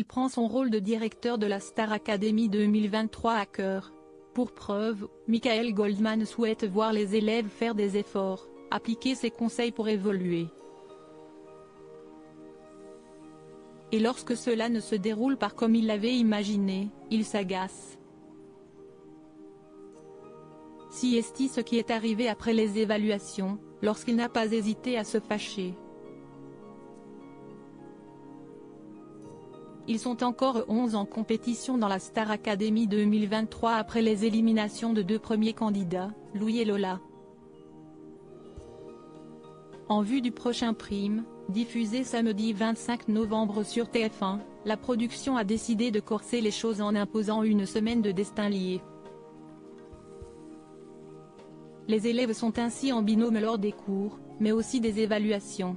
il prend son rôle de directeur de la Star Academy 2023 à cœur. Pour preuve, Michael Goldman souhaite voir les élèves faire des efforts, appliquer ses conseils pour évoluer. Et lorsque cela ne se déroule pas comme il l'avait imaginé, il s'agace. Si est ce qui est arrivé après les évaluations, lorsqu'il n'a pas hésité à se fâcher. Ils sont encore 11 en compétition dans la Star Academy 2023 après les éliminations de deux premiers candidats, Louis et Lola. En vue du prochain prime, diffusé samedi 25 novembre sur TF1, la production a décidé de corser les choses en imposant une semaine de destin lié. Les élèves sont ainsi en binôme lors des cours, mais aussi des évaluations.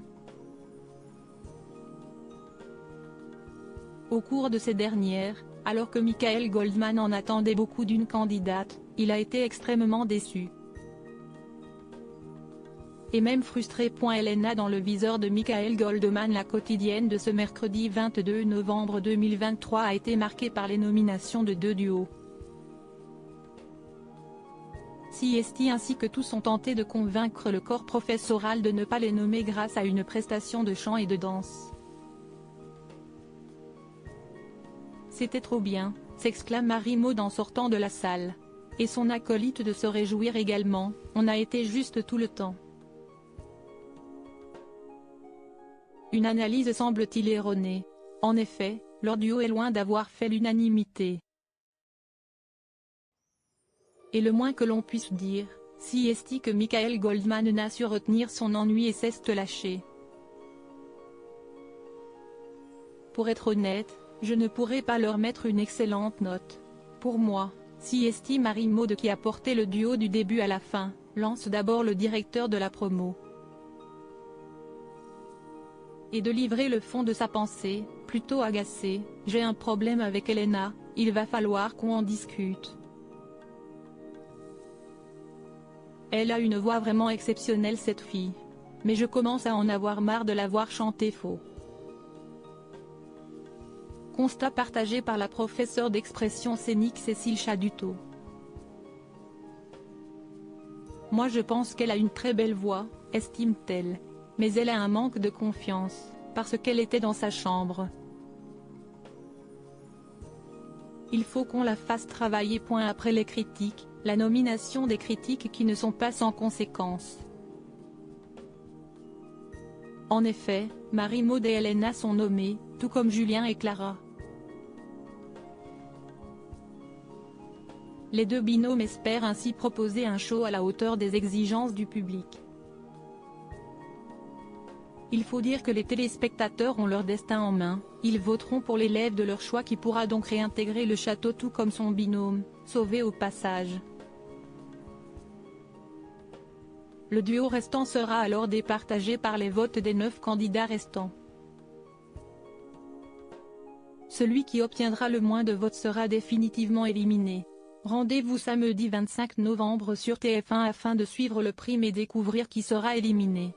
Au cours de ces dernières, alors que Michael Goldman en attendait beaucoup d'une candidate, il a été extrêmement déçu. Et même frustré. Elena dans le viseur de Michael Goldman. La quotidienne de ce mercredi 22 novembre 2023 a été marquée par les nominations de deux duos. CST ainsi que tous ont tenté de convaincre le corps professoral de ne pas les nommer grâce à une prestation de chant et de danse. C'était trop bien, s'exclame Marie Maud en sortant de la salle. Et son acolyte de se réjouir également, on a été juste tout le temps. Une analyse semble-t-il erronée. En effet, leur duo est loin d'avoir fait l'unanimité. Et le moins que l'on puisse dire, si est que Michael Goldman n'a su retenir son ennui et s'est lâché. Pour être honnête, je ne pourrais pas leur mettre une excellente note. Pour moi, si Marie Maud qui a porté le duo du début à la fin, lance d'abord le directeur de la promo. Et de livrer le fond de sa pensée, plutôt agacé, j'ai un problème avec Elena, il va falloir qu'on en discute. Elle a une voix vraiment exceptionnelle cette fille. Mais je commence à en avoir marre de la voir chanter faux. Constat partagé par la professeure d'expression scénique Cécile Chaduto. Moi je pense qu'elle a une très belle voix, estime-t-elle. Mais elle a un manque de confiance, parce qu'elle était dans sa chambre. Il faut qu'on la fasse travailler. Après les critiques, la nomination des critiques qui ne sont pas sans conséquences. En effet, Marie Maud et Elena sont nommées, tout comme Julien et Clara. Les deux binômes espèrent ainsi proposer un show à la hauteur des exigences du public. Il faut dire que les téléspectateurs ont leur destin en main, ils voteront pour l'élève de leur choix qui pourra donc réintégrer le château tout comme son binôme, sauvé au passage. Le duo restant sera alors départagé par les votes des 9 candidats restants. Celui qui obtiendra le moins de votes sera définitivement éliminé. Rendez-vous samedi 25 novembre sur TF1 afin de suivre le prime et découvrir qui sera éliminé.